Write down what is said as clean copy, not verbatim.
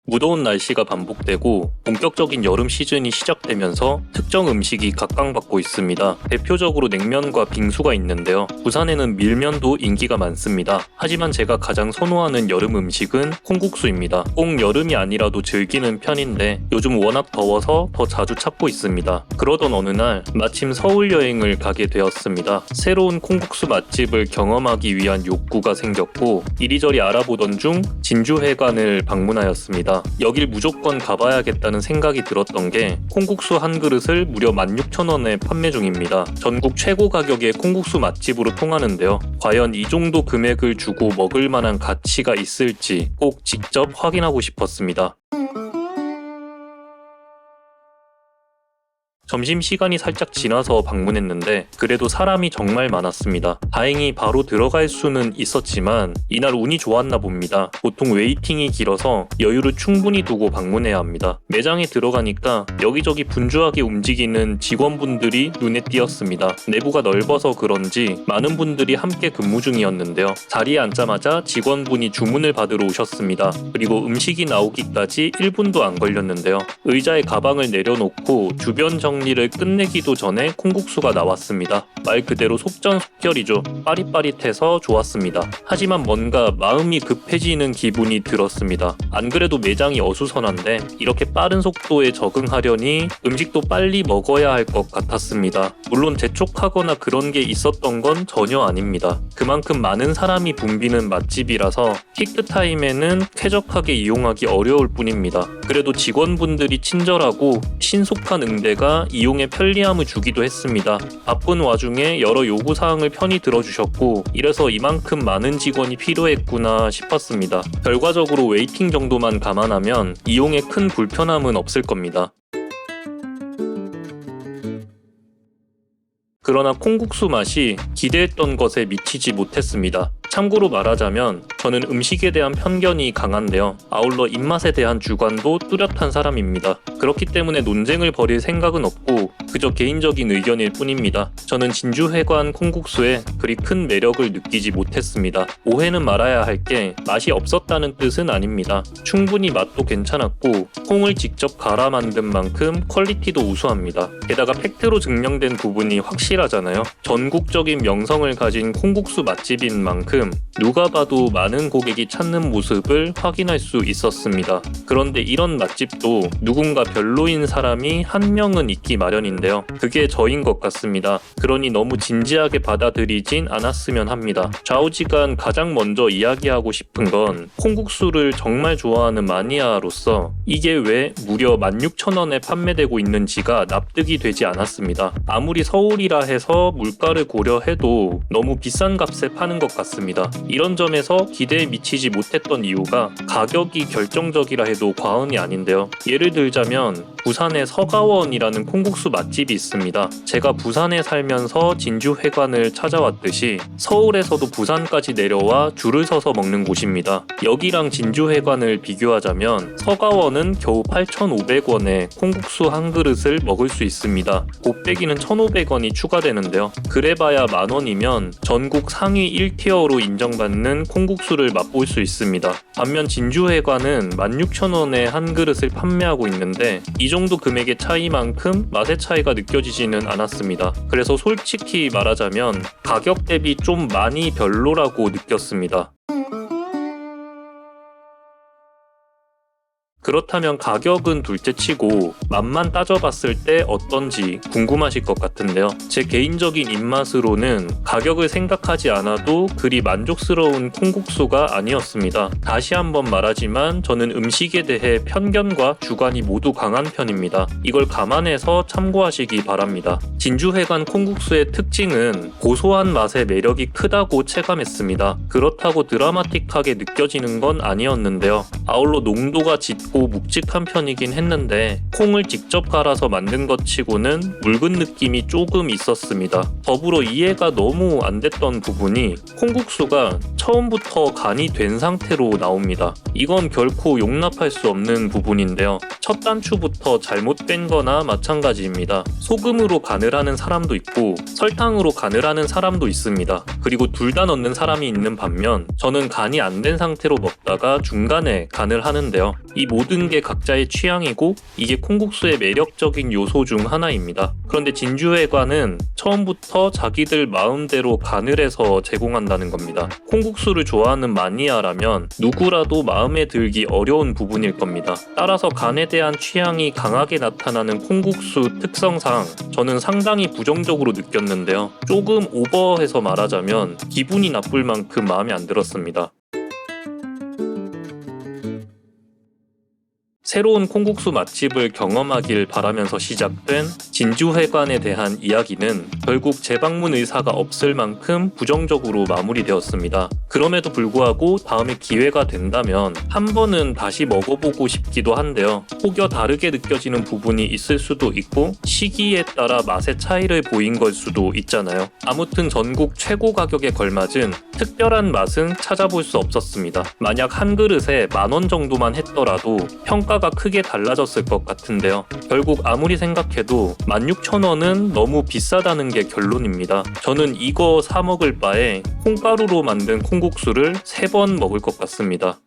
무더운 날씨가 반복되고 본격적인 여름 시즌이 시작되면서 특정 음식이 각광받고 있습니다. 대표적으로 냉면과 빙수가 있는데요. 부산에는 밀면도 인기가 많습니다. 하지만 제가 가장 선호하는 여름 음식은 콩국수입니다. 꼭 여름이 아니라도 즐기는 편인데 요즘 워낙 더워서 더 자주 찾고 있습니다. 그러던 어느 날 마침 서울 여행을 가게 되었습니다. 새로운 콩국수 맛집을 경험하기 위한 욕구가 생겼고 이리저리 알아보던 중 진주회관을 방문하였습니다. 여길 무조건 가봐야겠다는 생각이 들었던 게 콩국수 한 그릇을 무려 16,000원에 판매 중입니다. 전국 최고 가격의 콩국수 맛집으로 통하는데요. 과연 이 정도 금액을 주고 먹을 만한 가치가 있을지 꼭 직접 확인하고 싶었습니다. 점심시간이 살짝 지나서 방문했는데 그래도 사람이 정말 많았습니다. 다행히 바로 들어갈 수는 있었지만 이날 운이 좋았나 봅니다. 보통 웨이팅이 길어서 여유를 충분히 두고 방문해야 합니다. 매장에 들어가니까 여기저기 분주하게 움직이는 직원분들이 눈에 띄었습니다. 내부가 넓어서 그런지 많은 분들이 함께 근무 중이었는데요. 자리에 앉자마자 직원분이 주문을 받으러 오셨습니다. 그리고 음식이 나오기까지 1분도 안 걸렸는데요. 의자에 가방을 내려놓고 주변 정리를 끝내기도 전에 콩국수가 나왔습니다. 말 그대로 속전속결이죠. 빠릿빠릿해서 좋았습니다. 하지만 뭔가 마음이 급해지는 기분이 들었습니다. 안 그래도 매장이 어수선한데 이렇게 빠른 속도에 적응하려니 음식도 빨리 먹어야 할 것 같았습니다. 물론 재촉하거나 그런 게 있었던 건 전혀 아닙니다. 그만큼 많은 사람이 붐비는 맛집이라서 피크타임에는 쾌적하게 이용하기 어려울 뿐입니다. 그래도 직원분들이 친절하고 신속한 응대가 이용에 편리함을 주기도 했습니다. 바쁜 와중에 여러 요구사항을 편히 들어주셨고 이래서 이만큼 많은 직원이 필요했구나 싶었습니다. 결과적으로 웨이팅 정도만 감안하면 이용에 큰 불편함은 없을 겁니다. 그러나 콩국수 맛이 기대했던 것에 미치지 못했습니다. 참고로 말하자면 저는 음식에 대한 편견이 강한데요. 아울러 입맛에 대한 주관도 뚜렷한 사람입니다. 그렇기 때문에 논쟁을 벌일 생각은 없고 그저 개인적인 의견일 뿐입니다. 저는 진주회관 콩국수에 그리 큰 매력을 느끼지 못했습니다. 오해는 말아야 할 게 맛이 없었다는 뜻은 아닙니다. 충분히 맛도 괜찮았고 콩을 직접 갈아 만든 만큼 퀄리티도 우수합니다. 게다가 팩트로 증명된 부분이 확실하잖아요. 전국적인 명성을 가진 콩국수 맛집인 만큼 누가 봐도 많은 고객이 찾는 모습을 확인할 수 있었습니다. 그런데 이런 맛집도 누군가 별로인 사람이 한 명은 있기 마련인데요. 그게 저인 것 같습니다. 그러니 너무 진지하게 받아들이진 않았으면 합니다. 좌우지간 가장 먼저 이야기하고 싶은 건 콩국수를 정말 좋아하는 마니아로서 이게 왜 무려 16,000원에 판매되고 있는지가 납득이 되지 않았습니다. 아무리 서울이라 해서 물가를 고려해도 너무 비싼 값에 파는 것 같습니다. 이런 점에서 기대에 미치지 못했던 이유가 가격이 결정적이라 해도 과언이 아닌데요. 예를 들자면 부산의 서가원이라는 콩국수 맛집이 있습니다. 제가 부산에 살면서 진주회관을 찾아왔듯이 서울에서도 부산까지 내려와 줄을 서서 먹는 곳입니다. 여기랑 진주회관을 비교하자면 서가원은 겨우 8,500원에 콩국수 한 그릇을 먹을 수 있습니다. 곱빼기는 1,500원이 추가되는데요. 그래봐야 만원이면 전국 상위 1티어로 인정받는 콩국수를 맛볼 수 있습니다. 반면 진주회관은 16,000원에 한 그릇을 판매하고 있는데 이 정도 금액의 차이만큼 맛의 차이가 느껴지지는 않았습니다. 그래서 솔직히 말하자면 가격 대비 좀 많이 별로라고 느꼈습니다. 그렇다면 가격은 둘째치고 맛만 따져봤을 때 어떤지 궁금하실 것 같은데요. 제 개인적인 입맛으로는 가격을 생각하지 않아도 그리 만족스러운 콩국수가 아니었습니다. 다시 한번 말하지만 저는 음식에 대해 편견과 주관이 모두 강한 편입니다. 이걸 감안해서 참고하시기 바랍니다. 진주회관 콩국수의 특징은 고소한 맛의 매력이 크다고 체감했습니다. 그렇다고 드라마틱하게 느껴지는 건 아니었는데요. 아울러 농도가 짙고 굵고 묵직한 편이긴 했는데 콩을 직접 갈아서 만든 것 치고는 묽은 느낌이 조금 있었습니다. 더불어 이해가 너무 안 됐던 부분이 콩국수가 처음부터 간이 된 상태로 나옵니다. 이건 결코 용납할 수 없는 부분인데요. 첫 단추부터 잘못된 거나 마찬가지입니다. 소금으로 간을 하는 사람도 있고 설탕으로 간을 하는 사람도 있습니다. 그리고 둘 다 넣는 사람이 있는 반면 저는 간이 안 된 상태로 먹다가 중간에 간을 하는데요. 이 모든 게 각자의 취향이고 이게 콩국수의 매력적인 요소 중 하나입니다. 그런데 진주회관은 처음부터 자기들 마음대로 간을 해서 제공한다는 겁니다. 콩국수를 좋아하는 마니아라면 누구라도 마음에 들기 어려운 부분일 겁니다. 따라서 간에 대한 취향이 강하게 나타나는 콩국수 특성상 저는 상당히 부정적으로 느꼈는데요. 조금 오버해서 말하자면 기분이 나쁠 만큼 마음에 안 들었습니다. 새로운 콩국수 맛집을 경험하길 바라면서 시작된 진주회관에 대한 이야기는 결국 재방문 의사가 없을 만큼 부정적으로 마무리되었습니다. 그럼에도 불구하고 다음에 기회가 된다면 한 번은 다시 먹어보고 싶기도 한데요. 혹여 다르게 느껴지는 부분이 있을 수도 있고 시기에 따라 맛의 차이를 보인 걸 수도 있잖아요. 아무튼 전국 최고 가격에 걸맞은 특별한 맛은 찾아볼 수 없었습니다. 만약 한 그릇에 10,000원 정도만 했더라도 평가가 크게 달라졌을 것 같은데요. 결국 아무리 생각해도 16,000원은 너무 비싸다는 게 결론입니다. 저는 이거 사 먹을 바에 콩가루로 만든 콩국수를 3번 먹을 것 같습니다.